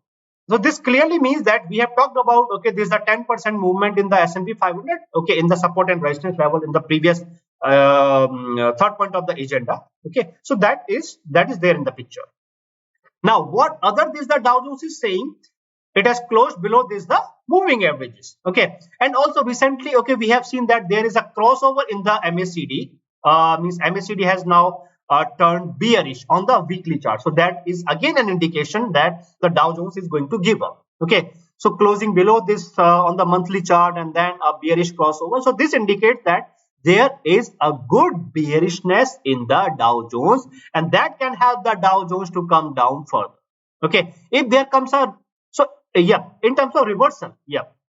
So this clearly means that we have talked about, okay, this is a 10% movement in the S&P 500, okay, in the support and resistance level in the previous third point of the agenda. Okay, so that is there in the picture. Now, what other this the Dow Jones is saying, it has closed below this the moving averages. Okay, and also recently, okay, we have seen that there is a crossover in the MACD. Means MACD has now turned bearish on the weekly chart. So that is again an indication that the Dow Jones is going to give up. Okay, so closing below this on the monthly chart and then a bearish crossover. So this indicates that there is a good bearishness in the Dow Jones, and that can help the Dow Jones to come down further. Okay, if there comes a in terms of reversal,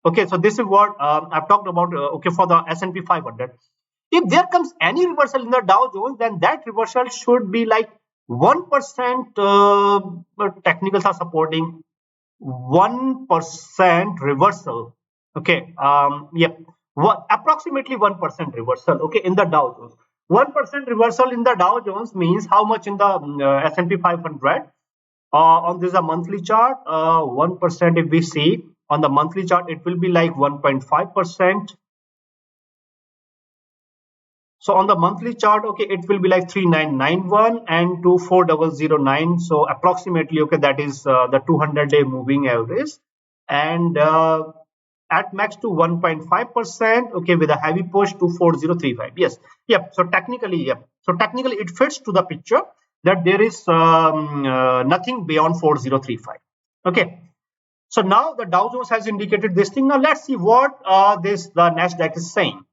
okay, so this is what I've talked about, okay, for the S&P 500. If there comes any reversal in the Dow Jones, then that reversal should be like 1%. Technicals are supporting 1% reversal. Okay, approximately 1% reversal. Okay, in the Dow Jones, 1% reversal in the Dow Jones means how much in the S&P 500? On this a monthly chart, 1% if we see On the monthly chart, it will be like 1.5%. So on the monthly chart, okay, it will be like 3991 and to 4009. So approximately, okay, that is the 200-day moving average, and at max to 1.5%, okay, with a heavy push to 4035. Yes, yep. So technically, yep. So technically, it fits to the picture that there is nothing beyond 4035. Okay. So now the Dow Jones has indicated this thing. Now let's see what the Nasdaq is saying.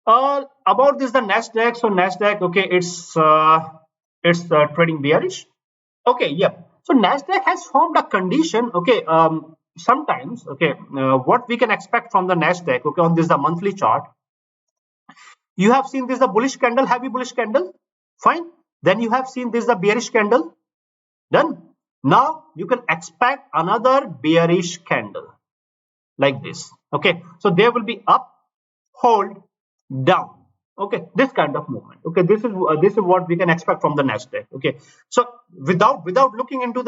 About this, the Nasdaq. So Nasdaq, okay, it's trading bearish. Okay, yeah. So Nasdaq has formed a condition. Okay, sometimes, okay, what we can expect from the Nasdaq. Okay, on this the monthly chart, you have seen this the bullish candle, heavy bullish candle. Fine. Then you have seen this the bearish candle. Done. Now you can expect another bearish candle like this. Okay, so there will be up, hold, down. Okay, this kind of movement. Okay, this is what we can expect from the Nasdaq. Okay, so without looking into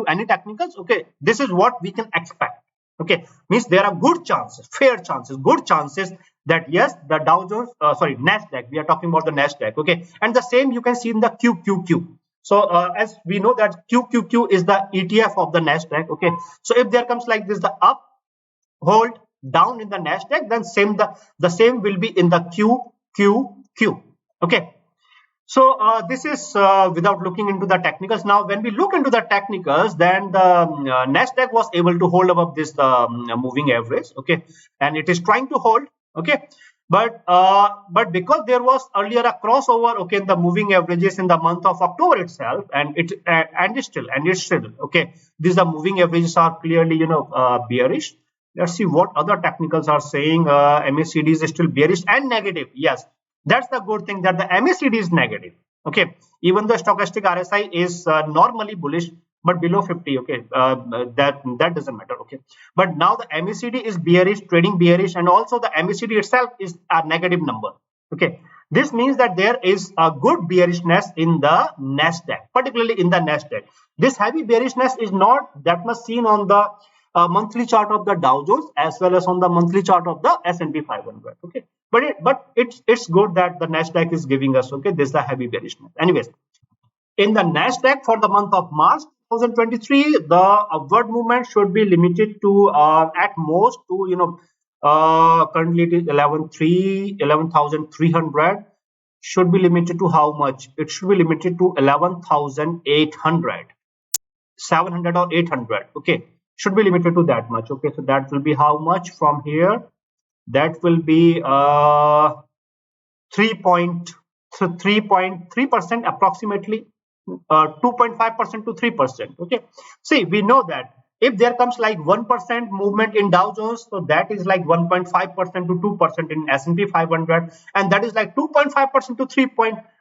any technicals, okay, this is what we can expect. Okay, means there are good chances, fair chances, good chances that yes, the Dow Jones, Nasdaq. We are talking about the Nasdaq. Okay, and the same you can see in the QQQ. So as we know that QQQ is the ETF of the Nasdaq. Okay, so if there comes like this, the up, hold, down in the Nasdaq, then the same will be in the QQQ. Okay, so this is without looking into the technicals. Now when we look into the technicals, then the Nasdaq was able to hold above this moving average. Okay, and it is trying to hold. Okay, but because there was earlier a crossover, okay, in the moving averages in the month of October itself, and it's still okay, these the moving averages are clearly bearish. Let's see what other technicals are saying. MACD is still bearish and negative. Yes, that's the good thing, that the MACD is negative. Okay, even the stochastic RSI is normally bullish, but below 50. Okay, that doesn't matter. Okay, but now the MACD is bearish, trading bearish, and also the MACD itself is a negative number. Okay, this means that there is a good bearishness in the Nasdaq, particularly in the Nasdaq. This heavy bearishness is not that much seen on the monthly chart of the Dow Jones as well as on the monthly chart of the SP 500. Okay, but it's good that the Nasdaq is giving us, okay, this is the heavy bearishness. Anyways, in the Nasdaq for the month of March 2023, the upward movement should be limited to at most to currently it is 11,300. Should be limited to how much? It should be limited to 11,800, 700 or 800. Okay, should be limited to that much. Okay, so that will be how much from here? That will be 3.3% approximately, 2.5% to 3%. Okay, see, we know that if there comes like 1% movement in Dow Jones, so that is like 1.5% to 2% in S&P 500, and that is like 2.5% to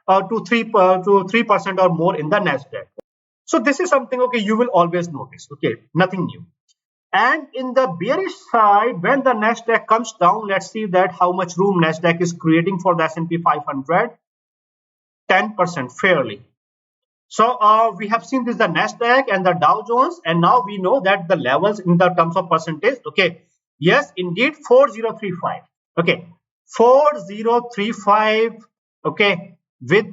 3% or more in the Nasdaq. So this is something, okay, you will always notice. Okay, nothing new. And in the bearish side, when the Nasdaq comes down, let's see that how much room Nasdaq is creating for the S&P 500. 10% fairly. So we have seen this the Nasdaq and the Dow Jones, and now we know that the levels in the terms of percentage. Okay, yes, indeed 4035. Okay, 4035. Okay,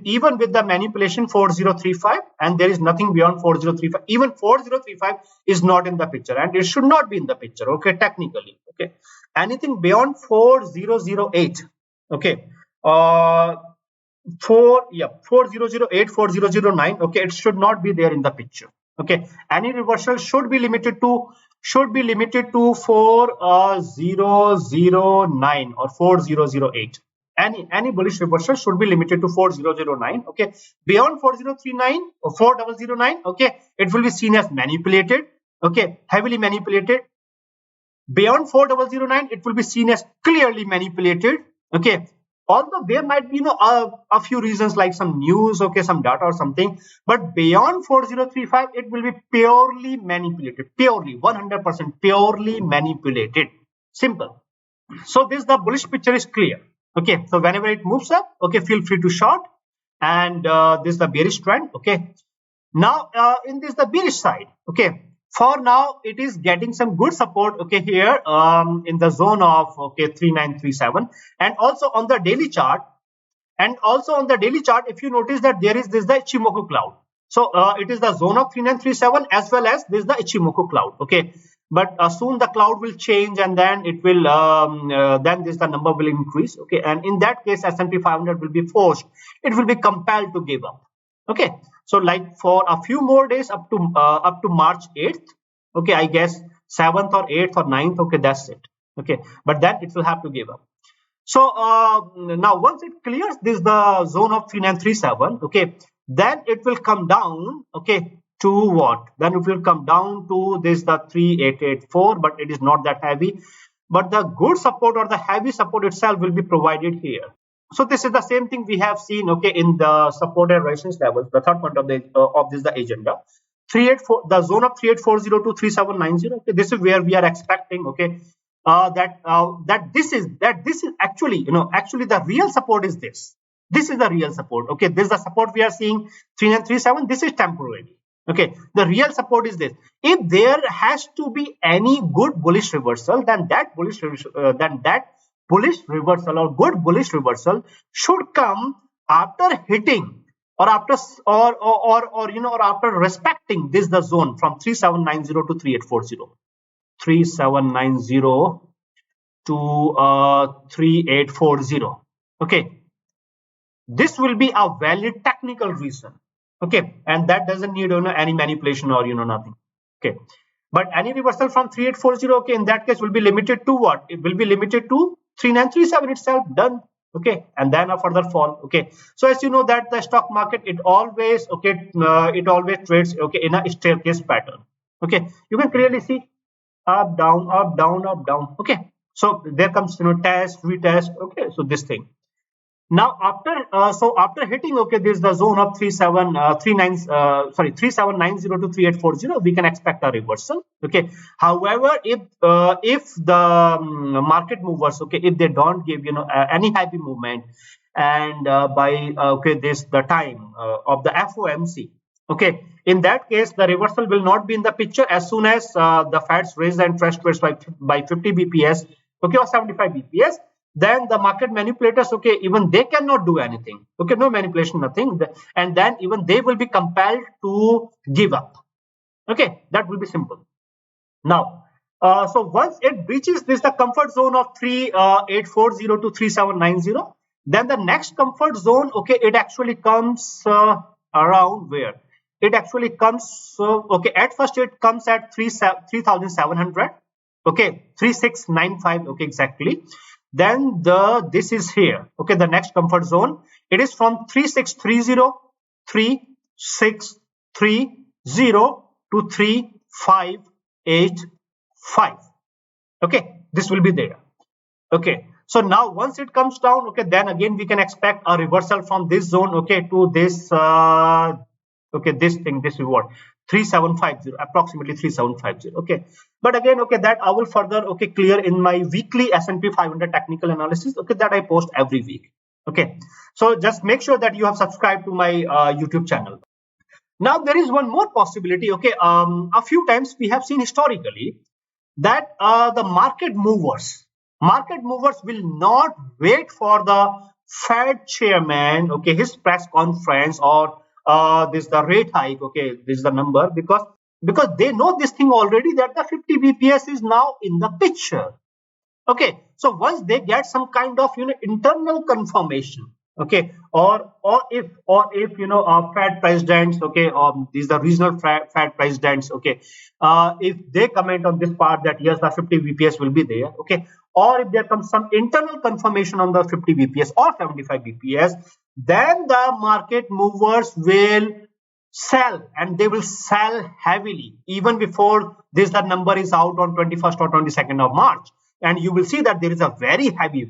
even with the manipulation 4035, and there is nothing beyond 4035. Even 4035 is not in the picture, and it should not be in the picture. Okay, technically. Okay, anything beyond 4008. Okay, 4008, 4009. Okay, it should not be there in the picture. Okay, any reversal should be limited to 4009 or 4008. Any bullish reversal should be limited to 4009. Okay, beyond 4039 or 4009, okay, it will be seen as manipulated. Okay, heavily manipulated. Beyond 4009, it will be seen as clearly manipulated. Okay, although there might be a few reasons like some news, okay, some data or something, but beyond 4035, it will be purely manipulated, purely 100% purely manipulated. Simple. So this the bullish picture is clear. Okay, so whenever it moves up, okay, feel free to short, and this is the bearish trend. Okay, now in this the bearish side. Okay, For now, it is getting some good support, okay, here in the zone of, okay, 3937, and also on the daily chart. And also on the daily chart, if you notice that there is this the Ichimoku cloud. So it is the zone of 3937 as well as this the Ichimoku cloud. Okay, but soon the cloud will change, and then it will then this the number will increase. Okay, and in that case, S&P 500 will be forced. It will be compelled to give up. Okay, so like for a few more days up to March 8th. Okay, I guess 7th or 8th or 9th. Okay, that's it. Okay, but then it will have to give up. So now once it clears this the zone of 3937, okay, then it will come down, okay, to what? Then it will come down to this the 3884, but it is not that heavy. But the good support or the heavy support itself will be provided here. So this is the same thing we have seen, okay, in the support and resistance levels, the third point of the agenda. 384, the zone of 3840 to 3790. Okay, this is where we are expecting, okay, that this is actually, actually the real support is this. This is the real support. Okay, this is the support we are seeing 3937. This is temporary. Okay, the real support is this. If there has to be any good bullish reversal, then that bullish reversal or good bullish reversal should come after hitting or after after respecting this the zone from 3790 to 3840. 3790 to 3840. Okay, this will be a valid technical reason. Okay, and that doesn't need any manipulation or nothing. Okay, but any reversal from 3840, okay, in that case will be limited to what? It will be limited to 3937 itself. Done. Okay, and then a further fall. Okay, so as you know that the stock market, it always trades, okay, in a staircase pattern. Okay, you can clearly see up, down, up, down, up, down. Okay, so there comes test, retest. Okay, so this thing. Now after hitting, okay, this is the zone of 3790 to 3840, we can expect a reversal. Okay, however, if the market movers, okay, if they don't give any heavy movement, and by the time of the FOMC, okay, in that case the reversal will not be in the picture as soon as the Feds raise the interest rates by 50 bps, okay, or 75 bps. Then the market manipulators, okay, even they cannot do anything. Okay, no manipulation, nothing, and then even they will be compelled to give up. Okay, that will be simple. Now, so once it breaches this the comfort zone of 3840 to 3790, then the next comfort zone, okay, it actually comes around where? It actually comes, okay, at first it comes at 3700, okay, 3695, okay, exactly. Then this is here, okay, the next comfort zone. It is from 3630 to 3585. Okay, this will be there. Okay, so now once it comes down, okay, then again we can expect a reversal from this zone, okay, to this okay, this thing, this is what, 3750, approximately 3750. Okay, but again, okay, that I will further, okay, clear in my weekly S&P 500 technical analysis, okay, that I post every week. Okay, so just make sure that you have subscribed to my YouTube channel. Now there is one more possibility. Okay, a few times we have seen historically that the market movers will not wait for the Fed chairman, okay, his press conference, or this the rate hike, okay, this is the number, because they know this thing already, that the 50 bps is now in the picture. Okay, so once they get some kind of internal confirmation, okay, or if Fed presidents, okay, these the regional Fed presidents, okay, if they comment on this part that yes, the 50 bps will be there, okay, or if there comes some internal confirmation on the 50 bps or 75 bps, then the market movers will sell, and they will sell heavily even before this the number is out on 21st or 22nd of March. And you will see that there is a very heavy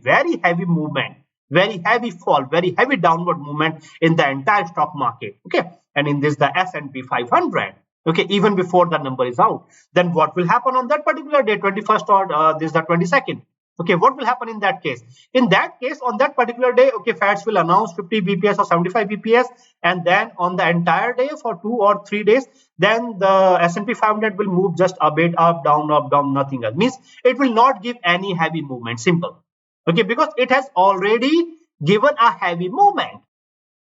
movement, very heavy fall, very heavy downward movement in the entire stock market. Okay, and in this the S&P 500, okay, even before the number is out. Then what will happen on that particular day, 21st or this the 22nd? Okay, what will happen in that case? In that case, on that particular day, okay, Feds will announce 50 bps or 75 bps, and then on the entire day for 2 or 3 days, then the S&P 500 will move just a bit up, down, nothing else. Means it will not give any heavy movement. Simple. Okay, because it has already given a heavy movement.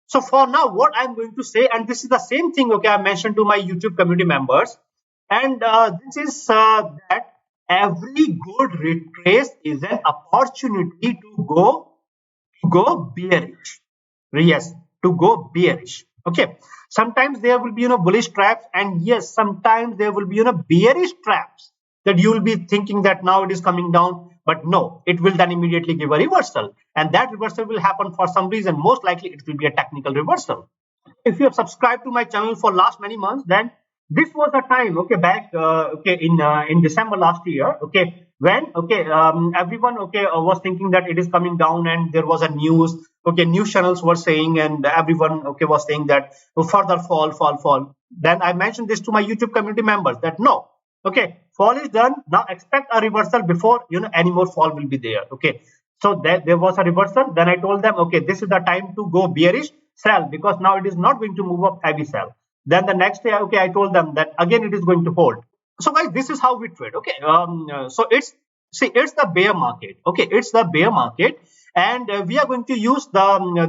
So for now, what I'm going to say, and this is the same thing, okay, I mentioned to my YouTube community members, and this is that every good retrace is an opportunity to go bearish. Yes, to go bearish. Okay. Sometimes there will be bullish traps, and yes, sometimes there will be bearish traps that you will be thinking that now it is coming down, but no, it will then immediately give a reversal, and that reversal will happen for some reason. Most likely it will be a technical reversal. If you have subscribed to my channel for last many months, then this was a time, okay, back in December last year, okay, when everyone was thinking that it is coming down, and there was a news channels were saying, and everyone was saying that further fall. Then I mentioned this to my YouTube community members that no, okay, fall is done, now expect a reversal before any more fall will be there. Okay, so there was a reversal. Then I told them, okay, this is the time to go bearish, sell, because now it is not going to move up, heavy sell. Then the next day, okay, I told them that again it is going to hold. So guys, this is how we trade. Okay, so it's the bear market. Okay, it's the bear market, and we are going to use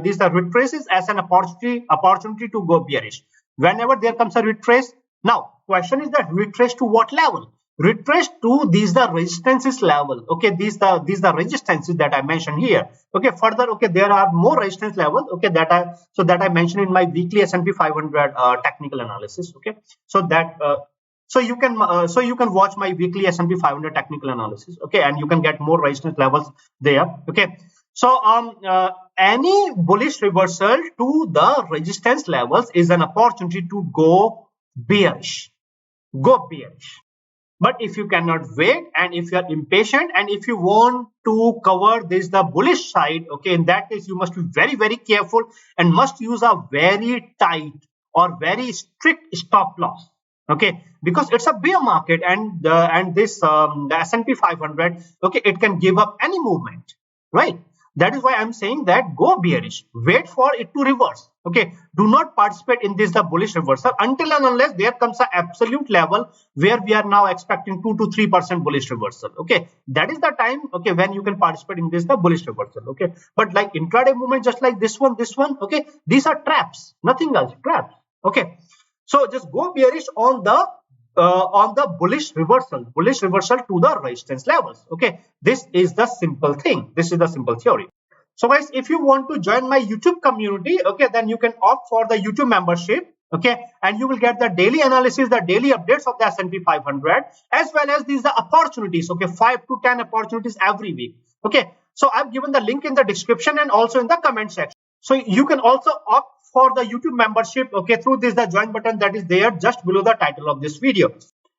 these retraces as an opportunity to go bearish whenever there comes a retrace. Now question is that retrace to what level? Retrace to these the resistances level. Okay, these the resistances that I mentioned here. Okay, further, okay, there are more resistance levels, okay, that I mentioned in my weekly S&P 500 technical analysis. Okay, so that so you can watch my weekly S&P 500 technical analysis. Okay, and you can get more resistance levels there. Okay, so any bullish reversal to the resistance levels is an opportunity to go bearish. But if you cannot wait, and if you are impatient, and if you want to cover the bullish side, okay, in that case you must be very, very careful and must use a very tight or very strict stop loss. Okay, because it's a bear market, and this the S&P 500, okay, it can give up any movement, right? That is why I'm saying that go bearish, wait for it to reverse. Okay, do not participate in the bullish reversal until and unless there comes an absolute level where we are now expecting 2 to 3% bullish reversal. Okay, that is the time, okay, when you can participate in the bullish reversal. Okay, but like intraday movement, just like this one, okay, these are traps, nothing else, traps. Okay, so just go bearish on the bullish reversal to the resistance levels. Okay, this is the simple thing. This is the simple theory. So guys, if you want to join my YouTube community, okay, then you can opt for the YouTube membership. Okay, and you will get the daily analysis, the daily updates of the S&P 500, as well as these the opportunities. Okay, 5 to 10 opportunities every week. Okay, so I've given the link in the description and also in the comment section. So you can also opt for the YouTube membership, okay, through the join button that is there just below the title of this video.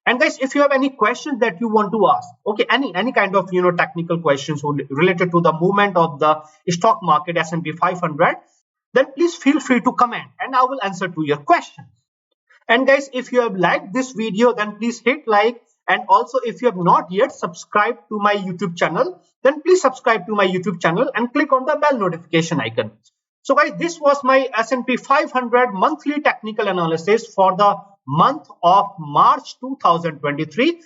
And guys, if you have any questions that you want to ask, okay, any kind of technical questions related to the movement of the stock market S&P 500, then please feel free to comment and I will answer to your questions. And guys, if you have liked this video, then please hit like, and also if you have not yet subscribed to my YouTube channel, then please subscribe to my YouTube channel and click on the bell notification icon. So guys, this was my S&P 500 monthly technical analysis for the month of March 2023.